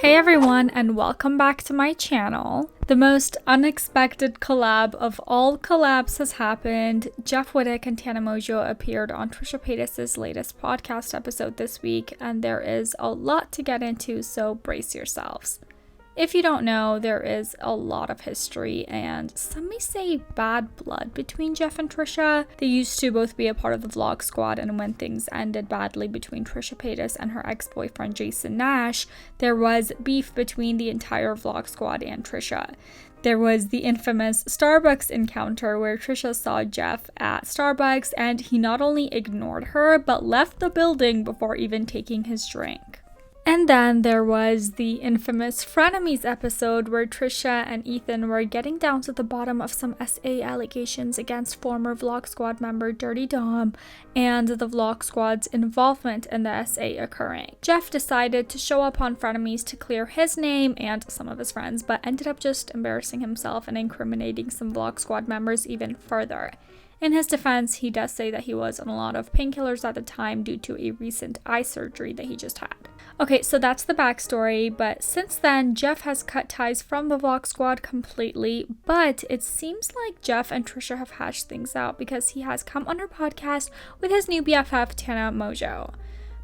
Hey everyone, and welcome back to my channel. The most unexpected collab of all collabs has happened. Jeff Wittek and Tana Mongeau appeared on Trisha Paytas' latest podcast episode this week, and there is a lot to get into, so brace yourselves. If you don't know, there is a lot of history and some may say bad blood between Jeff and Trisha. They used to both be a part of the vlog squad, and when things ended badly between Trisha Paytas and her ex-boyfriend Jason Nash, there was beef between the entire vlog squad and Trisha. There was the infamous Starbucks encounter where Trisha saw Jeff at Starbucks and he not only ignored her but left the building before even taking his drink. And then there was the infamous Frenemies episode where Trisha and Ethan were getting down to the bottom of some SA allegations against former Vlog Squad member Dirty Dom and the Vlog Squad's involvement in the SA occurring. Jeff decided to show up on Frenemies to clear his name and some of his friends, but ended up just embarrassing himself and incriminating some Vlog Squad members even further. In his defense, he does say that he was on a lot of painkillers at the time due to a recent eye surgery that he just had. Okay, so that's the backstory, but since then, Jeff has cut ties from the Vlog Squad completely, but it seems like Jeff and Trisha have hashed things out because he has come on her podcast with his new BFF, Tana Mongeau.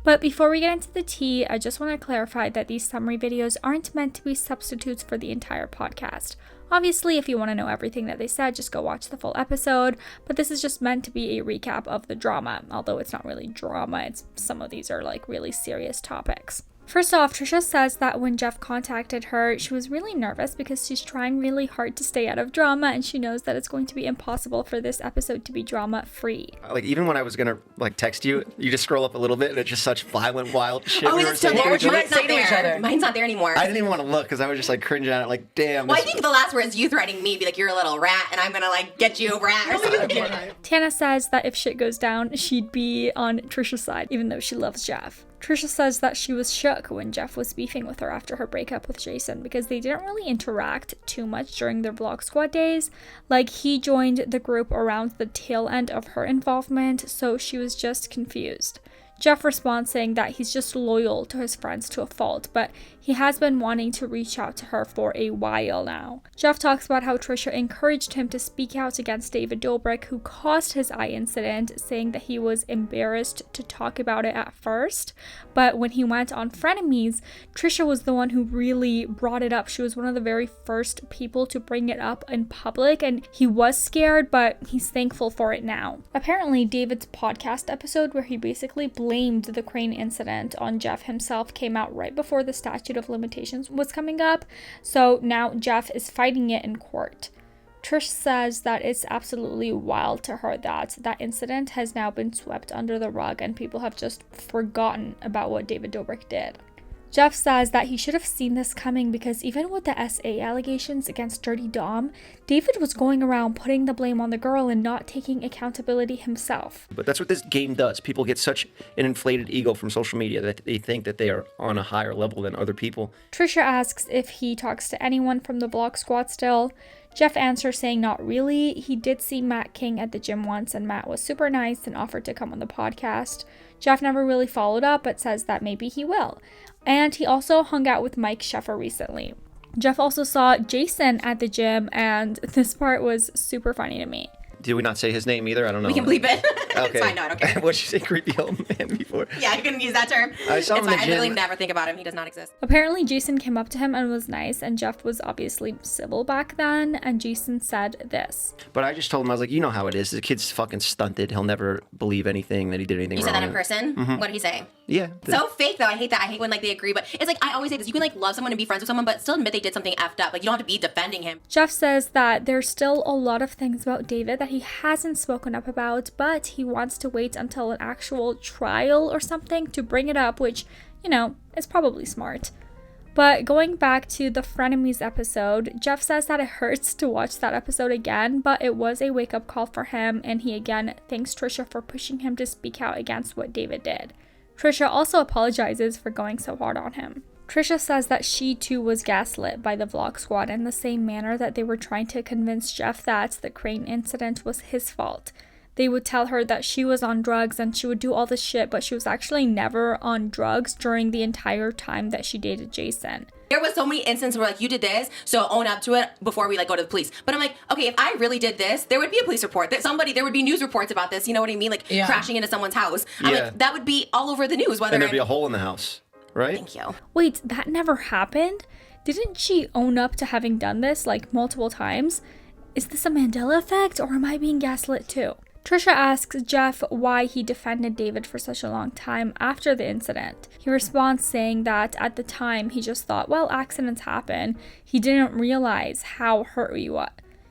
But before we get into the tea, I just want to clarify that these summary videos aren't meant to be substitutes for the entire podcast. Obviously, if you want to know everything that they said, just go watch the full episode, but this is just meant to be a recap of the drama, although it's not really drama, some of these are like really serious topics. First off, Trisha says that when Jeff contacted her, she was really nervous because she's trying really hard to stay out of drama and she knows that it's going to be impossible for this episode to be drama-free. Like, even when I was gonna, text you, you just scroll up a little bit and it's just such violent, wild shit. Oh, is it still there? Mine's not there. Mine's not there anymore. I didn't even want to look because I was just, cringing at it, damn. Well, I think the last words you threatening me, be like, you're a little rat, and I'm gonna, get you a rat or something. Tana says that if shit goes down, she'd be on Trisha's side, even though she loves Jeff. Trisha says that she was shook when Jeff was beefing with her after her breakup with Jason because they didn't really interact too much during their Vlog Squad days. He joined the group around the tail end of her involvement, so she was just confused. Jeff responds saying that he's just loyal to his friends to a fault, but he has been wanting to reach out to her for a while now. Jeff talks about how Trisha encouraged him to speak out against David Dobrik, who caused his eye incident, saying that he was embarrassed to talk about it at first, but when he went on Frenemies, Trisha was the one who really brought it up. She was one of the very first people to bring it up in public, and he was scared, but he's thankful for it now. Apparently, David's podcast episode where he basically blamed the crane incident on Jeff himself came out right before the statute of limitations was coming up, so now Jeff is fighting it in court. Trish says that it's absolutely wild to her that that incident has now been swept under the rug and people have just forgotten about what David Dobrik did. Jeff says that he should have seen this coming because even with the SA allegations against Dirty Dom, David was going around putting the blame on the girl and not taking accountability himself. But that's what this game does. People get such an inflated ego from social media that they think that they are on a higher level than other people. Trisha asks if he talks to anyone from the Vlog Squad still. Jeff answers saying not really. He did see Matt King at the gym once and Matt was super nice and offered to come on the podcast. Jeff never really followed up but says that maybe he will. And he also hung out with Mike Sheffer recently. Jeff also saw Jason at the gym and this part was super funny to me. Did we not say his name either? I don't know. We can bleep it. Okay. It's fine. No, I don't care. What'd you say, creepy old man before? Yeah, you can use that term. I saw him in the I gym. literally never think about him. He does not exist. Apparently, Jason came up to him and was nice, and Jeff was obviously civil back then, and Jason said this. But I just told him, I was like, you know how it is. The kid's fucking stunted. He'll never believe anything that he did anything You wrong. said that in person? Mm-hmm. What did he say? Yeah. So fake, though. I hate that. I hate when, they agree. But it's I always say this. You can, love someone and be friends with someone, but still admit they did something effed up. You don't have to be defending him. Jeff says that there's still a lot of things about David that he hasn't spoken up about, but he wants to wait until an actual trial or something to bring it up, which, is probably smart. But going back to the Frenemies episode, Jeff says that it hurts to watch that episode again, but it was a wake-up call for him, and he again thanks Trisha for pushing him to speak out against what David did. Trisha also apologizes for going so hard on him. Trisha says that she too was gaslit by the Vlog Squad in the same manner that they were trying to convince Jeff that the crane incident was his fault. they would tell her that she was on drugs and she would do all this shit, but she was actually never on drugs during the entire time that she dated Jason. There was so many instances where like, you did this, so own up to it before we like go to the police. But I'm like, okay, if I really did this, there would be a police report. There would be news reports about this. You know what I mean? Like crashing into someone's house. I'm like, that would be all over the news. And there'd be a hole in the house, right? Thank you. Wait, that never happened? Didn't she own up to having done this like multiple times? Is this a Mandela effect, or am I being gaslit too? Trisha asks Jeff why he defended David for such a long time after the incident. He responds saying that at the time he just thought, well, accidents happen. He didn't realize how hurt he was.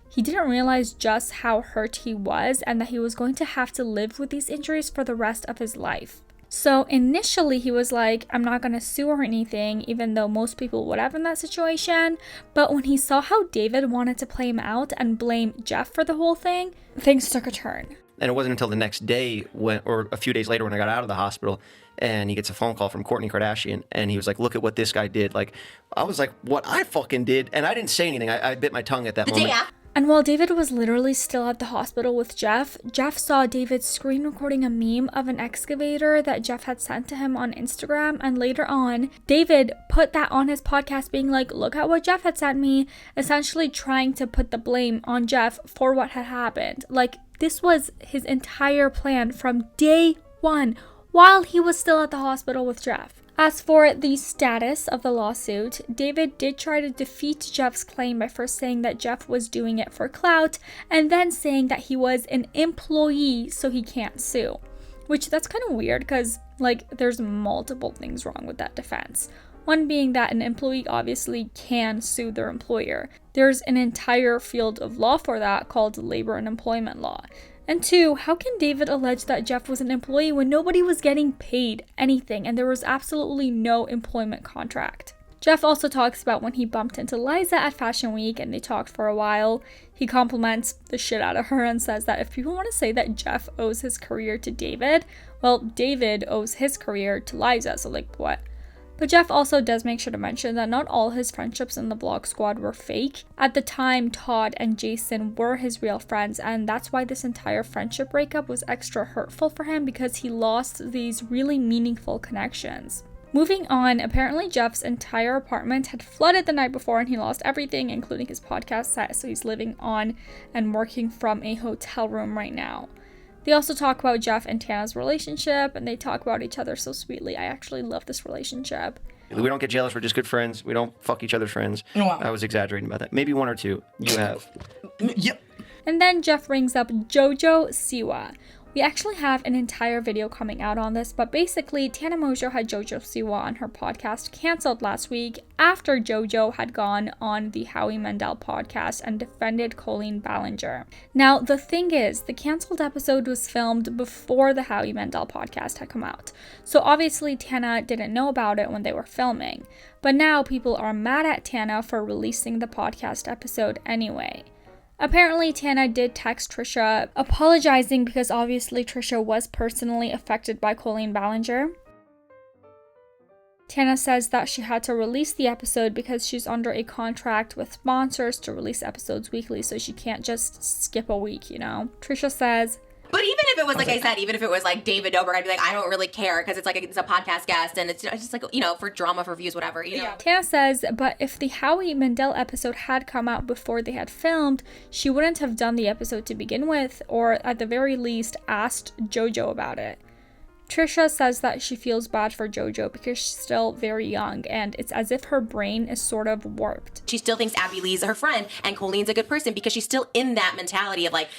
He didn't realize just how hurt he was and that he was going to have to live with these injuries for the rest of his life. So initially he was like, I'm not going to sue or anything, even though most people would have in that situation. But when he saw how David wanted to play him out and blame Jeff for the whole thing, things took a turn. And it wasn't until the next day, or a few days later when I got out of the hospital, and he gets a phone call from Kourtney Kardashian, and he was like, look at what this guy did. Like, I was like, what I fucking did? And I didn't say anything. I bit my tongue at that moment. And while David was literally still at the hospital with Jeff saw David screen recording a meme of an excavator that Jeff had sent to him on Instagram. And later on, David put that on his podcast being like, look at what Jeff had sent me, essentially trying to put the blame on Jeff for what had happened. Like, this was his entire plan from day one while he was still at the hospital with Jeff. As for the status of the lawsuit, David did try to defeat Jeff's claim by first saying that Jeff was doing it for clout and then saying that he was an employee so he can't sue. Which that's kind of weird because like there's multiple things wrong with that defense. One being that an employee obviously can sue their employer. There's an entire field of law for that called labor and employment law. And two, how can David allege that Jeff was an employee when nobody was getting paid anything and there was absolutely no employment contract? Jeff also talks about when he bumped into Liza at Fashion Week and they talked for a while. He compliments the shit out of her and says that if people want to say that Jeff owes his career to David, well, David owes his career to Liza, so like what? But Jeff also does make sure to mention that not all his friendships in the Vlog Squad were fake. At the time, Todd and Jason were his real friends, and that's why this entire friendship breakup was extra hurtful for him because he lost these really meaningful connections. Moving on, apparently Jeff's entire apartment had flooded the night before and he lost everything, including his podcast set, so he's living on and working from a hotel room right now. They also talk about Jeff and Tana's relationship, and they talk about each other so sweetly. I actually love this relationship. We don't get jealous. We're just good friends. We don't fuck each other's friends. Wow. I was exaggerating about that. Maybe one or two. You have. Yep. And then Jeff brings up Jojo Siwa. We actually have an entire video coming out on this, but basically Tana Mongeau had Jojo Siwa on her podcast canceled last week after Jojo had gone on the Howie Mandel podcast and defended Colleen Ballinger. Now, the thing is, the canceled episode was filmed before the Howie Mandel podcast had come out. So obviously Tana didn't know about it when they were filming. But now people are mad at Tana for releasing the podcast episode anyway. Apparently, Tana did text Trisha apologizing because obviously Trisha was personally affected by Colleen Ballinger. Tana says that she had to release the episode because she's under a contract with sponsors to release episodes weekly, so she can't just skip a week, you know? Trisha says, but even if it was, like I said, even if it was like David Dobrik, I'd be like, I don't really care because it's like it's a podcast guest and it's just like, you know, for drama, for views, whatever, you know. Yeah. Tana says, but if the Howie Mandel episode had come out before they had filmed, she wouldn't have done the episode to begin with, or at the very least asked Jojo about it. Trisha says that she feels bad for Jojo because she's still very young and it's as if her brain is sort of warped. She still thinks Abby Lee's her friend and Colleen's a good person because she's still in that mentality of like,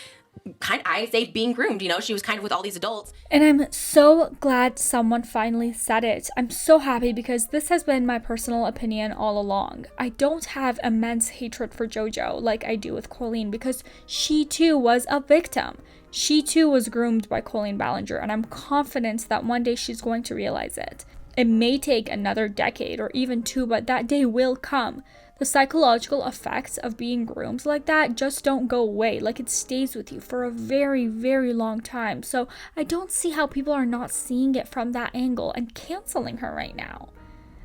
I say being groomed, you know, she was kind of with all these adults. And I'm so glad someone finally said it. I'm so happy because this has been my personal opinion all along. I don't have immense hatred for Jojo like I do with Colleen because she too was a victim. She too was groomed by Colleen Ballinger, and I'm confident that one day she's going to realize it. It may take another decade or even two, but that day will come. The psychological effects of being groomed like that just don't go away. Like, it stays with you for a very, very long time. So I don't see how people are not seeing it from that angle and canceling her right now.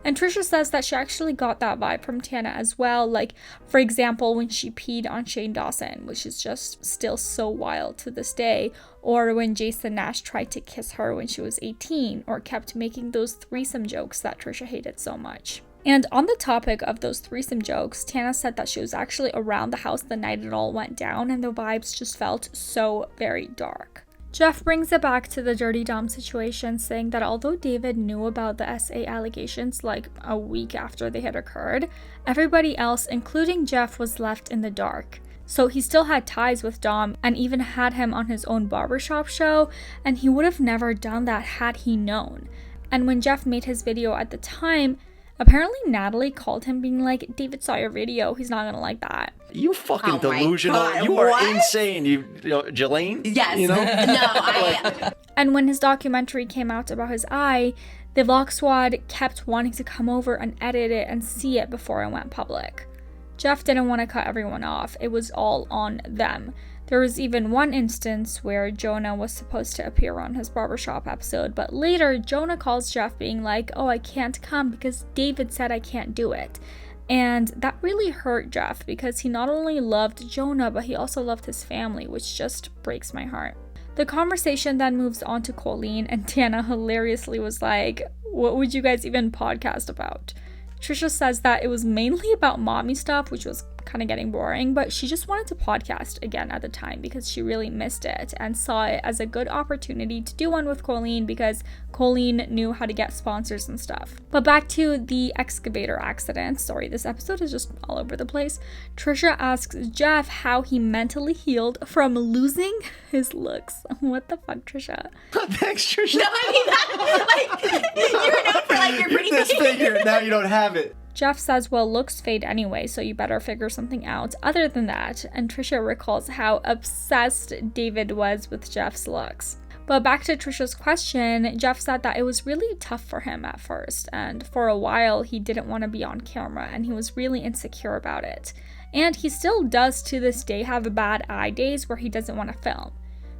And Trisha says that she actually got that vibe from Tana as well. Like, for example, when she peed on Shane Dawson, which is just still so wild to this day. Or when Jason Nash tried to kiss her when she was 18, or kept making those threesome jokes that Trisha hated so much. And on the topic of those threesome jokes, Tana said that she was actually around the house the night it all went down, and the vibes just felt so very dark. Jeff brings it back to the Dirty Dom situation, saying that although David knew about the SA allegations like a week after they had occurred, everybody else, including Jeff, was left in the dark. So he still had ties with Dom and even had him on his own barbershop show, and he would have never done that had he known. And when Jeff made his video at the time, apparently Natalie called him being like, David saw your video, he's not gonna like that. You fucking delusional. You are insane. You know, Jelaine? Yes. You know? No, And when his documentary came out about his eye, the Vlog Squad kept wanting to come over and edit it and see it before it went public. Jeff didn't want to cut everyone off. It was all on them. There was even one instance where Jonah was supposed to appear on his barbershop episode, but later Jonah calls Jeff being like, oh, I can't come because David said I can't do it. And that really hurt Jeff because he not only loved Jonah, but he also loved his family, which just breaks my heart. The conversation then moves on to Colleen, and Tana hilariously was like, what would you guys even podcast about? Trisha says that it was mainly about mommy stuff, which was kind of getting boring, but she just wanted to podcast again at the time because she really missed it and saw it as a good opportunity to do one with Colleen because Colleen knew how to get sponsors and stuff. But back to the excavator accident. Sorry, this episode is just all over the place. Trisha asks Jeff how he mentally healed from losing his looks. What the fuck, Trisha? Thanks, Trisha. no, I mean that. Like, you're known for like your pretty this figure. Now you don't have it. Jeff says, well, looks fade anyway, so you better figure something out other than that, and Trisha recalls how obsessed David was with Jeff's looks. But back to Trisha's question, Jeff said that it was really tough for him at first, and for a while he didn't want to be on camera, and he was really insecure about it. And he still does to this day have bad eye days where he doesn't want to film.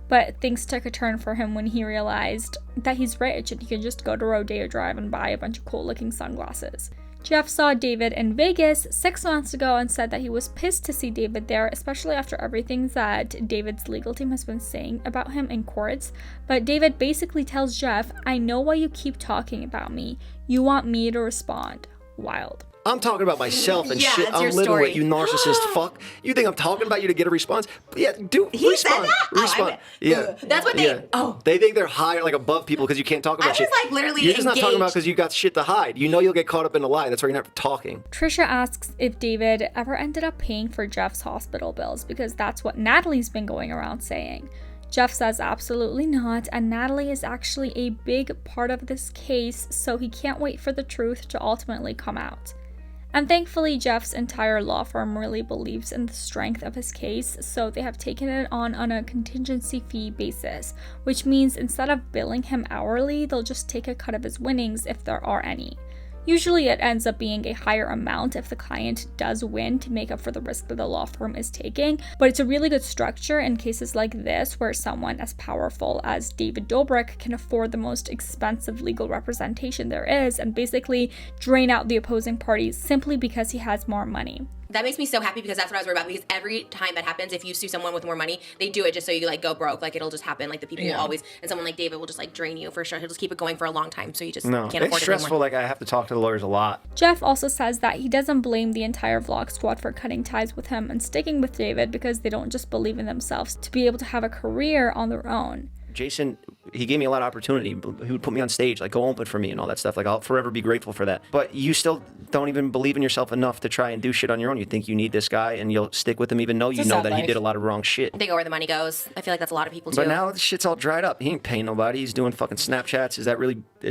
But things took a turn for him when he realized that he's rich and he can just go to Rodeo Drive and buy a bunch of cool looking sunglasses. Jeff saw David in Vegas 6 months ago and said that he was pissed to see David there, especially after everything that David's legal team has been saying about him in courts. But David basically tells Jeff, I know why you keep talking about me. You want me to respond. Wild. I'm talking about myself and shit. That's I'm your living story. with you, narcissist fuck. You think I'm talking about you to get a response? Yeah, do He respond. said that? Respond. Oh, that's what they. Yeah. Oh, They think they're higher, like above people because you can't talk about I was shit. like literally You're just not talking about engaged. because you got shit to hide. You know you'll get caught up in a lie. That's why you're not talking. Trisha asks if David ever ended up paying for Jeff's hospital bills because that's what Natalie's been going around saying. Jeff says absolutely not, and Natalie is actually a big part of this case, so he can't wait for the truth to ultimately come out. And thankfully, Jeff's entire law firm really believes in the strength of his case, so they have taken it on a contingency fee basis, which means instead of billing him hourly, they'll just take a cut of his winnings if there are any. Usually it ends up being a higher amount if the client does win to make up for the risk that the law firm is taking, but it's a really good structure in cases like this where someone as powerful as David Dobrik can afford the most expensive legal representation there is and basically drain out the opposing parties simply because he has more money. that makes me so happy because that's what I was worried about. Because every time that happens, if you sue someone with more money, they do it just so you like go broke. Like it'll just happen. Like the people will always, and someone like David will just like drain you for sure. He'll just keep it going for a long time, so you just can't afford it it's stressful. anymore. Like I have to talk to the lawyers a lot. Jeff also says that he doesn't blame the entire vlog squad for cutting ties with him and sticking with David because they don't just believe in themselves to be able to have a career on their own. Jason, he gave me a lot of opportunity. He would put me on stage, like go open for me and all that stuff. Like I'll forever be grateful for that. But you still don't even believe in yourself enough to try and do shit on your own. You think you need this guy and you'll stick with him even though you know that he did a lot of wrong shit. They go where the money goes. I feel like that's a lot of people too. But now the shit's all dried up. He ain't paying nobody. He's doing fucking Snapchats. Is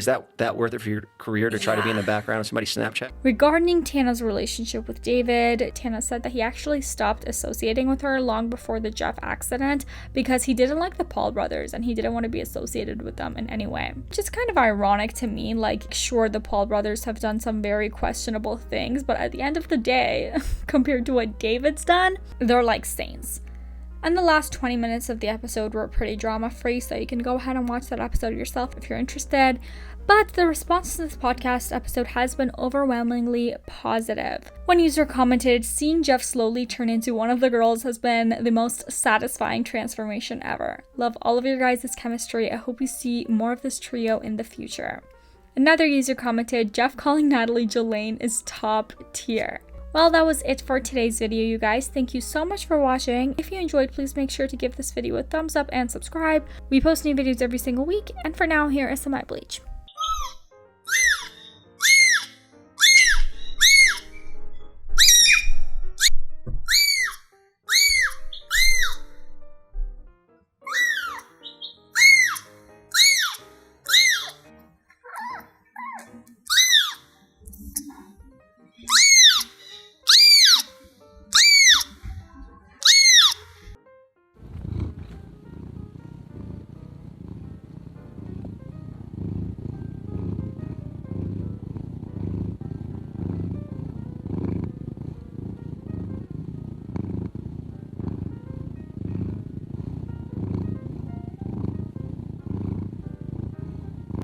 that worth it for your career to try to be in the background of somebody's Snapchat? Regarding Tana's relationship with David, Tana said that he actually stopped associating with her long before the Jeff accident because he didn't like the Paul brothers and he didn't want to be associated with them in any way. Which is kind of ironic to me. Like, sure, the Paul brothers have done some very questionable things, but at the end of the day, compared to what David's done, they're like saints. And the last 20 minutes of the episode were pretty drama-free, so you can go ahead and watch that episode yourself if you're interested. But the response to this podcast episode has been overwhelmingly positive. One user commented, "Seeing Jeff slowly turn into one of the girls has been the most satisfying transformation ever. Love all of your guys' chemistry. I hope you see more of this trio in the future." Another user commented, "Jeff calling Natalie Jolene is top tier." Well, that was it for today's video, you guys. Thank you so much for watching. If you enjoyed, please make sure to give this video a thumbs up and subscribe. We post new videos every single week, and for now, here is some eye bleach.